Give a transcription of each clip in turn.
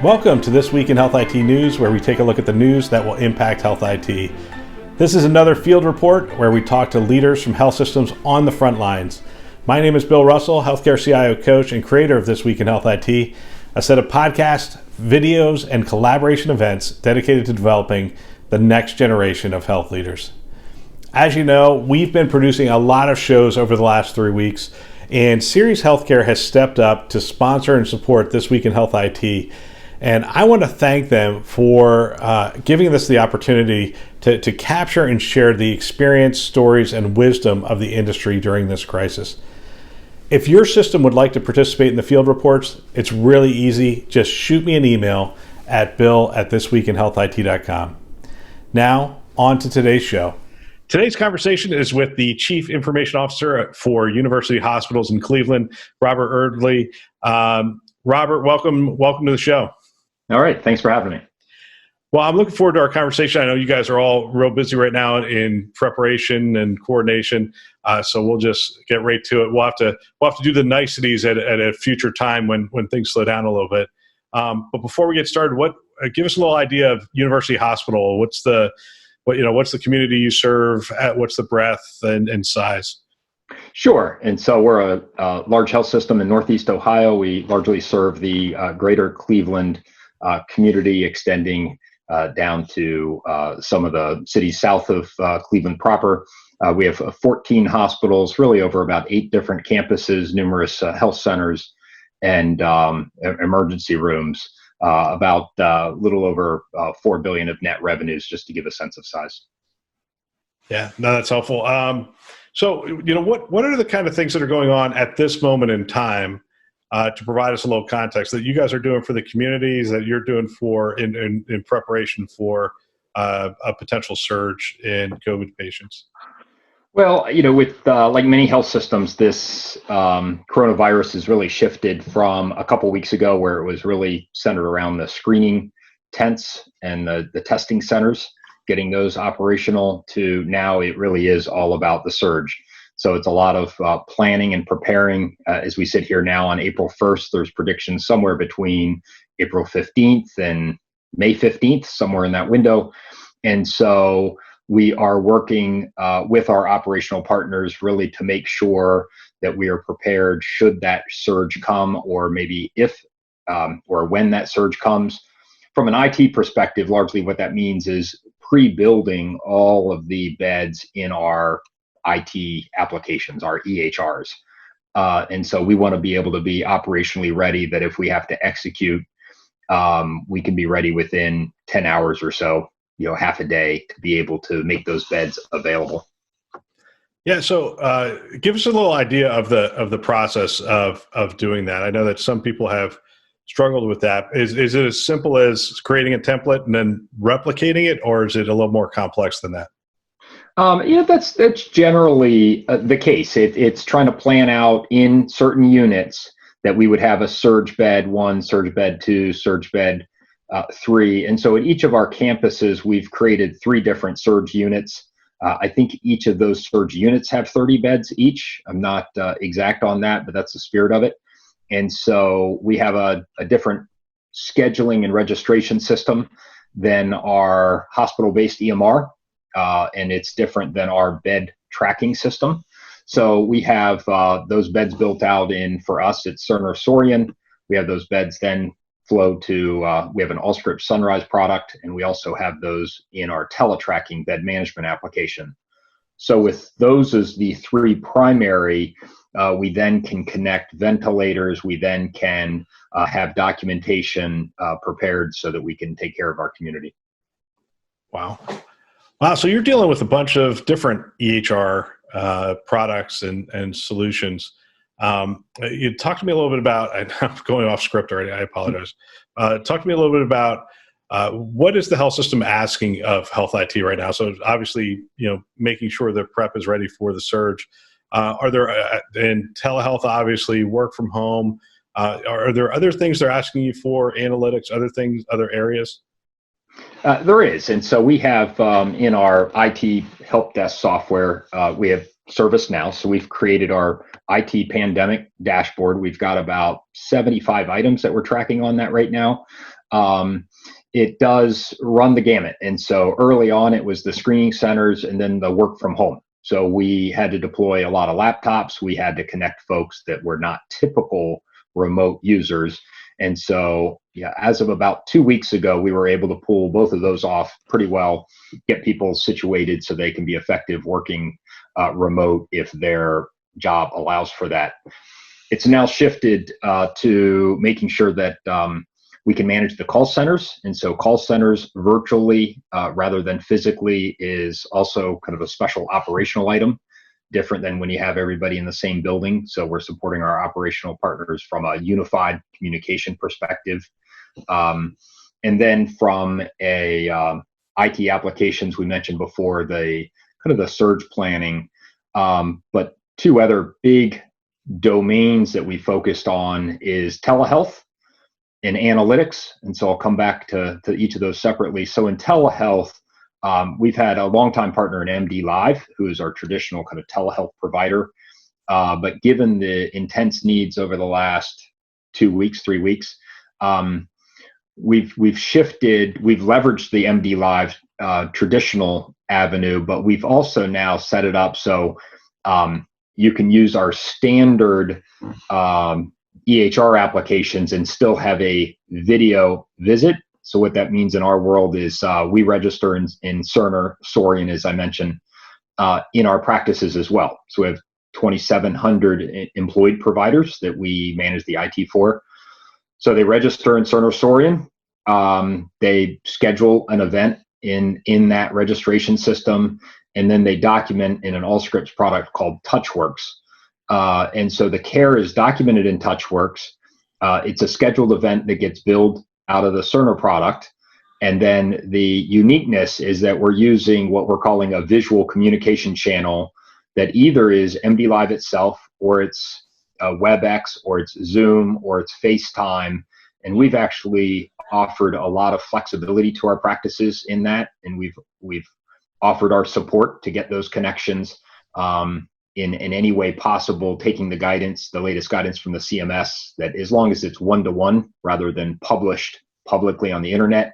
Welcome to This Week in Health IT News, where we take a look at the news that will impact health IT. This is another field report where we talk to leaders from health systems on the front lines. My name is Bill Russell, Healthcare CIO coach and creator of This Week in Health IT, a set of podcasts, videos, and collaboration events dedicated to developing the next generation of health leaders. As you know, we've been producing a lot of shows over the last 3 weeks, and Series Healthcare has stepped up to sponsor and support This Week in Health IT. And I want to thank them for giving us the opportunity to capture and share the experience, stories, and wisdom of the industry during this crisis. If your system would like to participate in the field reports, it's really easy. Just shoot me an email at bill@thisweekinhealthit.com. Now, on to today's show. Today's conversation is with the Chief Information Officer for University Hospitals in Cleveland, Robert Eardley. Robert, welcome to the show. All right. Thanks for having me. Well, I'm looking forward to our conversation. I know you guys are all real busy right now in preparation and coordination, so we'll just get right to it. We'll have to do the niceties at a future time when things slow down a little bit. But before we get started, give us a little idea of University Hospital. What's the community you serve? What's the breadth and size? Sure. And so we're a large health system in Northeast Ohio. We largely serve the greater Cleveland community, extending down to some of the cities south of Cleveland proper. We have 14 hospitals, really over about 8 different campuses, numerous health centers, and emergency rooms. About a little over $4 billion of net revenues, just to give a sense of size. Yeah, no, that's helpful. So, what are the kind of things that are going on at this moment in time to provide us a little context that you guys are doing for the communities, that you're doing for in preparation for a potential surge in COVID patients? Well, with like many health systems, this coronavirus has really shifted from a couple weeks ago, where it was really centered around the screening tents and the testing centers, getting those operational, to now it really is all about the surge. So it's a lot of planning and preparing. As we sit here now on April 1st, there's predictions somewhere between April 15th and May 15th, somewhere in that window. And so we are working with our operational partners really to make sure that we are prepared should that surge come, or maybe if or when that surge comes. From an IT perspective, largely what that means is pre-building all of the beds in our IT applications, our EHRs. And so we want to be able to be operationally ready, that if we have to execute, we can be ready within 10 hours or so, half a day, to be able to make those beds available. Yeah. So give us a little idea of the process of doing that. I know that some people have struggled with that. Is it as simple as creating a template and then replicating it, or is it a little more complex than that? That's generally the case. It's trying to plan out in certain units that we would have a surge bed 1, surge bed 2, surge bed 3. And so at each of our campuses, we've created 3 different surge units. I think each of those surge units have 30 beds each. I'm not exact on that, but that's the spirit of it. And so we have a different scheduling and registration system than our hospital-based EMR, and it's different than our bed tracking system. So we have those beds built out for us, it's Cerner Sorian. We have those beds then flow to, we have an Allscripts Sunrise product, and we also have those in our teletracking bed management application. So with those as the 3 primary, we then can connect ventilators. We then can have documentation prepared so that we can take care of our community. Wow. So you're dealing with a bunch of different EHR products and solutions. You talked to me a little bit about, I'm going off script already, I apologize. Talk to me a little bit about what is the health system asking of health IT right now? So obviously, making sure the prep is ready for the surge. Are there, and telehealth, obviously, work from home. Are there other things they're asking you for, analytics, other things, other areas? There is. And so we have in our IT help desk software, we have ServiceNow. So we've created our IT pandemic dashboard. We've got about 75 items that we're tracking on that right now. It does run the gamut. And so early on, it was the screening centers and then the work from home. So we had to deploy a lot of laptops. We had to connect folks that were not typical remote users. And so, yeah, as of about 2 weeks ago, we were able to pull both of those off pretty well, get people situated so they can be effective working remote if their job allows for that. It's now shifted to making sure that we can manage the call centers. And so call centers virtually rather than physically is also kind of a special operational item, different than when you have everybody in the same building. So we're supporting our operational partners from a unified communication perspective. And then from a IT applications, we mentioned before, the kind of the surge planning, but two other big domains that we focused on is telehealth and analytics. And so I'll come back to each of those separately. So in telehealth, we've had a longtime partner in MD Live, who is our traditional kind of telehealth provider. But given the intense needs over the last 2 weeks, 3 weeks, we've shifted, we've leveraged the MD Live traditional avenue, but we've also now set it up so you can use our standard EHR applications and still have a video visit. So what that means in our world is we register in Cerner, Sorian, as I mentioned, in our practices as well. So we have 2,700 employed providers that we manage the IT for. So they register in Cerner, Sorian. They schedule an event in that registration system, and then they document in an Allscripts product called TouchWorks. And so the care is documented in TouchWorks. It's a scheduled event that gets billed out of the Cerner product. And then the uniqueness is that we're using what we're calling a visual communication channel that either is MD Live itself, or it's WebEx, or it's Zoom, or it's FaceTime. And we've actually offered a lot of flexibility to our practices in that. And we've offered our support to get those connections in any way possible, taking the guidance, the latest guidance from the CMS, that as long as it's one-to-one rather than published publicly on the internet,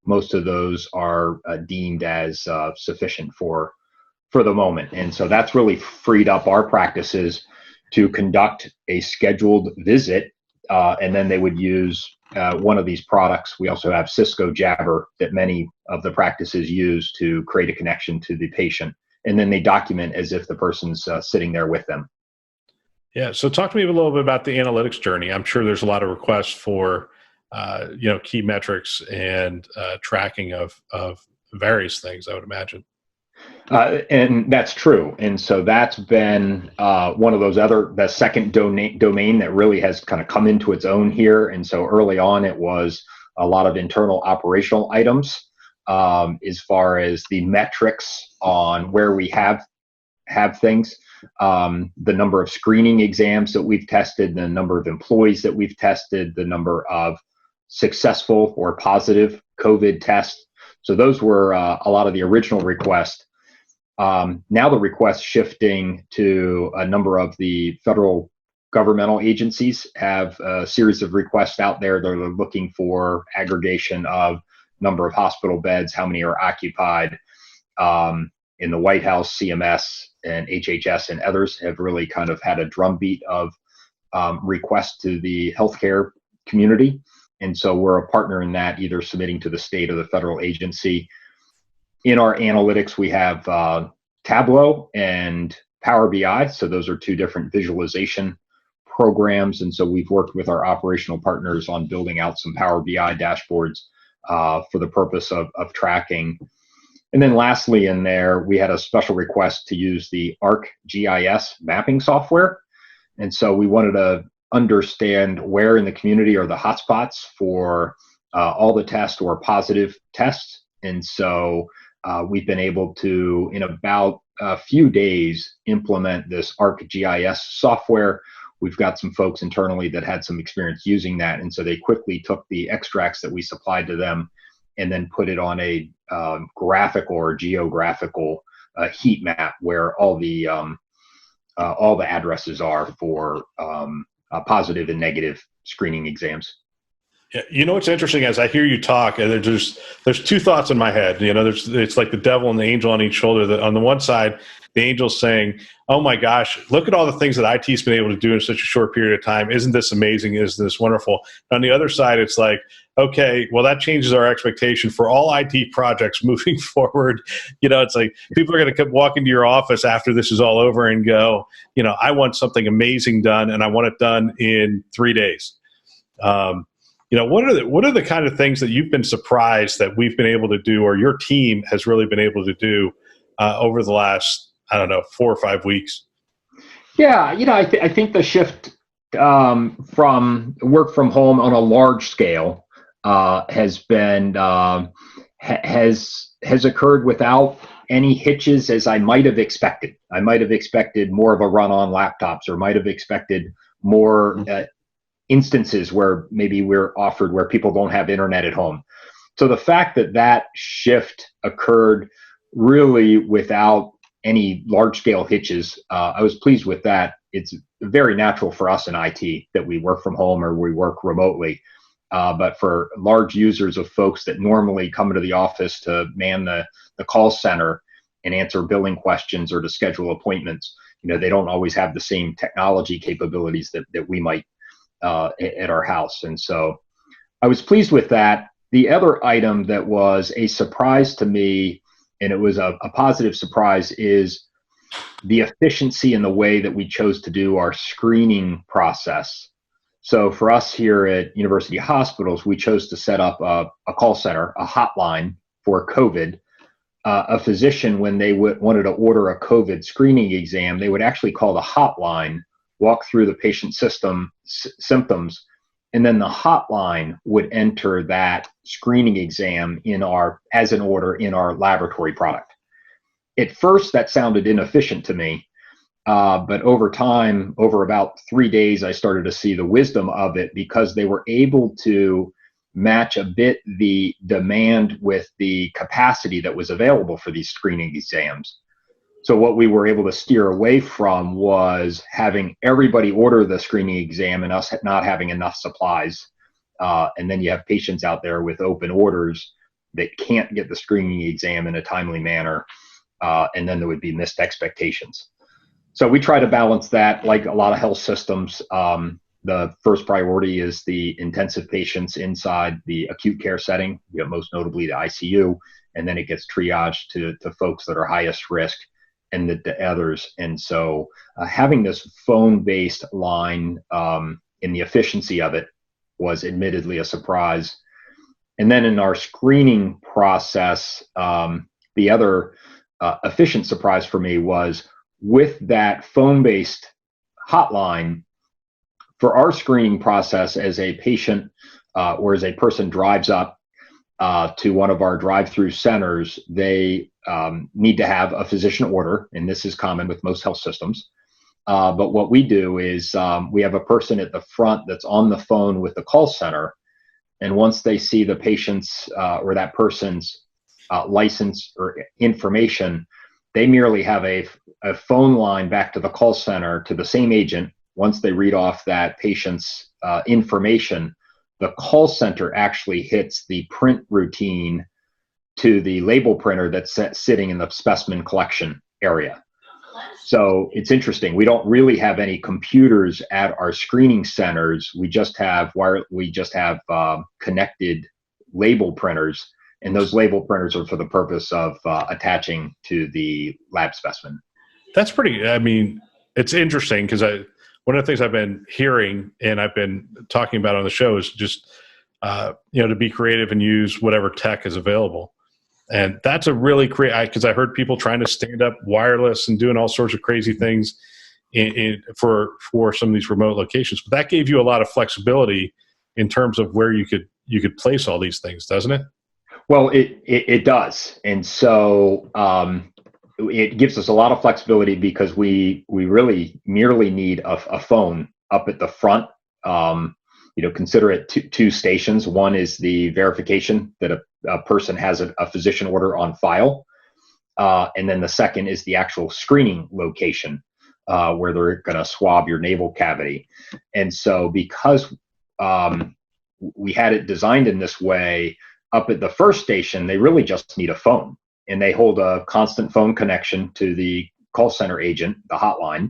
most of those are deemed as sufficient for the moment. And so that's really freed up our practices to conduct a scheduled visit, and then they would use one of these products. We also have Cisco Jabber that many of the practices use to create a connection to the patient. And then they document as if the person's sitting there with them. Yeah. So talk to me a little bit about the analytics journey. I'm sure there's a lot of requests for, key metrics and tracking of various things, I would imagine. And that's true. And so that's been one of those the second domain that really has kind of come into its own here. And so early on, it was a lot of internal operational items. As far as the metrics on where we have things, the number of screening exams that we've tested, the number of employees that we've tested, the number of successful or positive COVID tests. So those were a lot of the original requests. Now the requests shifting to a number of the federal governmental agencies have a series of requests out there that are looking for aggregation of number of hospital beds, how many are occupied. In the White House, CMS and HHS and others have really kind of had a drumbeat of requests to the healthcare community. And so we're a partner in that, either submitting to the state or the federal agency. In our analytics, we have Tableau and Power BI. So those are two different visualization programs. And so we've worked with our operational partners on building out some Power BI dashboards for the purpose of tracking. And then lastly in there, we had a special request to use the ArcGIS mapping software. And so we wanted to understand where in the community are the hotspots for all the tests or positive tests. And so we've been able to, in about a few days, implement this ArcGIS software. We've got some folks internally that had some experience using that. And so they quickly took the extracts that we supplied to them and then put it on a graphical or geographical heat map where all the all the addresses are for positive and negative screening exams. Yeah, you know what's interesting as I hear you talk, and there's two thoughts in my head. It's like the devil and the angel on each shoulder. That on the one side, the angel's saying, "Oh my gosh, look at all the things that IT's been able to do in such a short period of time. Isn't this amazing? Isn't this wonderful?" And on the other side, it's like, okay, well that changes our expectation for all IT projects moving forward. It's like people are going to walk into your office after this is all over and go, I want something amazing done, and I want it done in 3 days. What are the kind of things that you've been surprised that we've been able to do, or your team has really been able to do over the last, 4 or 5 weeks? Yeah, I think the shift from work from home on a large scale has been has occurred without any hitches as I might have expected. I might have expected more of a run on laptops, or might have expected more instances where maybe we're offered where people don't have internet at home. So the fact that that shift occurred really without any large scale hitches, I was pleased with that. It's very natural for us in IT that we work from home or we work remotely. But for large users of folks that normally come into the office to man the call center and answer billing questions or to schedule appointments, they don't always have the same technology capabilities that we might at our house. And so I was pleased with that. The other item that was a surprise to me, and it was a positive surprise, is the efficiency in the way that we chose to do our screening process. So for us here at University Hospitals, we chose to set up a call center, a hotline for COVID. A physician, when they wanted to order a COVID screening exam, they would actually call the hotline, walk through the patient's symptoms, and then the hotline would enter that screening exam as an order in our laboratory product. At first, that sounded inefficient to me, but over time, over about 3 days, I started to see the wisdom of it, because they were able to match a bit the demand with the capacity that was available for these screening exams. So what we were able to steer away from was having everybody order the screening exam and us not having enough supplies. And then you have patients out there with open orders that can't get the screening exam in a timely manner. And then there would be missed expectations. So we try to balance that. Like a lot of health systems, the first priority is the intensive patients inside the acute care setting, most notably the ICU. And then it gets triaged to folks that are highest risk, and the others. And so having this phone-based line in the efficiency of it was admittedly a surprise. And then in our screening process, the other efficient surprise for me was with that phone-based hotline. For our screening process, as a patient or as a person drives up to one of our drive-through centers, they need to have a physician order, and this is common with most health systems. But what we do is we have a person at the front that's on the phone with the call center, and once they see the patient's or that person's license or information, they merely have a phone line back to the call center to the same agent. Once they read off that patient's information, the call center actually hits the print routine to the label printer that's sitting in the specimen collection area. So it's interesting. We don't really have any computers at our screening centers. We just have connected label printers, and those label printers are for the purpose of attaching to the lab specimen. That's pretty. I mean, it's interesting because one of the things I've been hearing and I've been talking about on the show is just to be creative and use whatever tech is available. And that's a really because I heard people trying to stand up wireless and doing all sorts of crazy things for some of these remote locations. But that gave you a lot of flexibility in terms of where you could place all these things, doesn't it? Well, it does. And so it gives us a lot of flexibility because we really merely need a phone up at the front. Consider it two stations. One is the verification that a person has a physician order on file. And then the second is the actual screening location. where they're going to swab your nasal cavity. And so because we had it designed in this way, up at the first station, they really just need a phone, and they hold a constant phone connection to the call center agent, the hotline.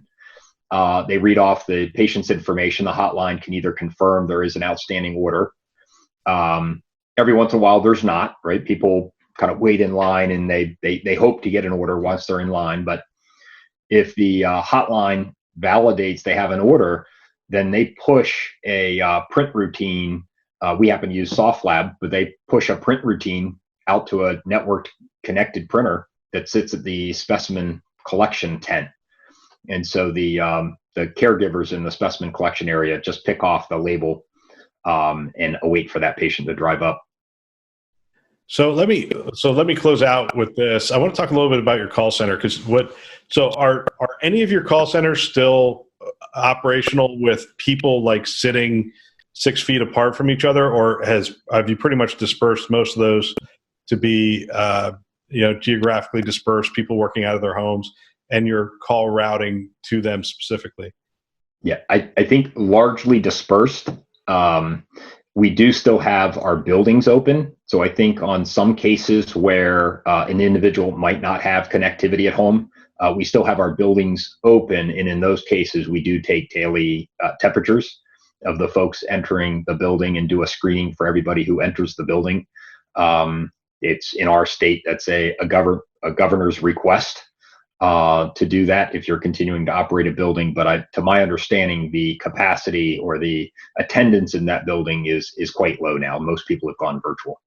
They read off the patient's information. The hotline can either confirm there is an outstanding order. Every once in a while, there's not, right? People kind of wait in line and they hope to get an order once they're in line. But if the hotline validates they have an order, then they push a print routine. We happen to use SoftLab, but they push a print routine out to a networked connected printer that sits at the specimen collection tent. And so the caregivers in the specimen collection area just pick off the label and await for that patient to drive up. So let me close out with this. I want to talk a little bit about your call center, so are any of your call centers still operational with people like sitting 6 feet apart from each other, or have you pretty much dispersed most of those to be geographically dispersed, people working out of their homes, and your call routing to them specifically? Yeah, I think largely dispersed. We do still have our buildings open. So I think on some cases where an individual might not have connectivity at home, we still have our buildings open. And in those cases, we do take daily temperatures of the folks entering the building and do a screening for everybody who enters the building. It's in our state, that's a governor's request to do that if you're continuing to operate a building. But to my understanding, the capacity or the attendance in that building is quite low now. Most people have gone virtual.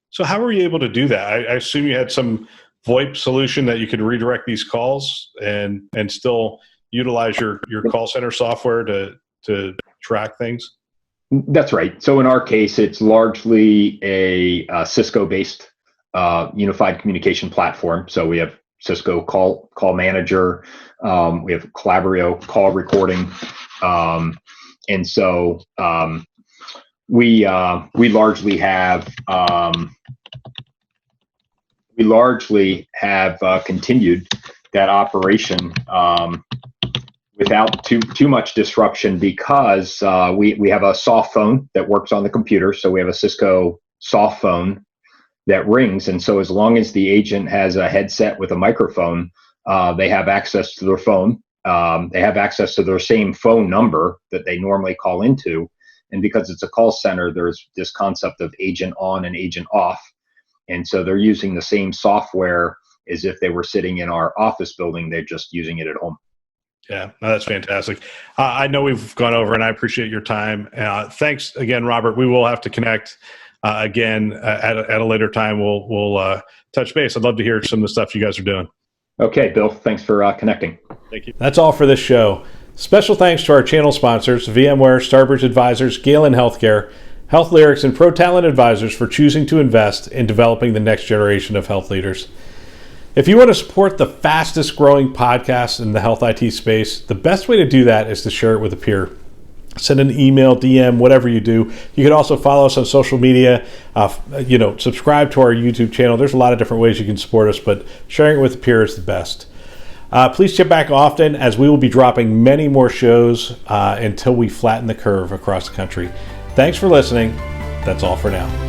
So how were you able to do that? I assume you had some VoIP solution that you could redirect these calls and still utilize your call center software to track things? That's right. So in our case, it's largely a Cisco-based unified communication platform. So we have Cisco Call Manager, we have Calabrio call recording, and so we largely have continued that operation without too much disruption, because we have a soft phone that works on the computer. So we have a Cisco soft phone that rings, and so as long as the agent has a headset with a microphone, they have access to their phone. They have access to their same phone number that they normally call into, and because it's a call center, there's this concept of agent on and agent off, and so they're using the same software as if they were sitting in our office building. They're just using it at home. Yeah, no, that's fantastic. I know we've gone over, and I appreciate your time. Thanks again, Robert. We will have to connect again at a later time. We'll touch base. I'd love to hear some of the stuff you guys are doing. Okay, Bill. Thanks for connecting. Thank you. That's all for this show. Special thanks to our channel sponsors, VMware, Starbridge Advisors, Galen Healthcare, HealthLyrics, and ProTalent Advisors for choosing to invest in developing the next generation of health leaders. If you want to support the fastest growing podcast in the health IT space, the best way to do that is to share it with a peer. Send an email, DM, whatever you do. You can also follow us on social media, subscribe to our YouTube channel. There's a lot of different ways you can support us, but sharing it with a peer is the best. Please check back often, as we will be dropping many more shows until we flatten the curve across the country. Thanks for listening. That's all for now.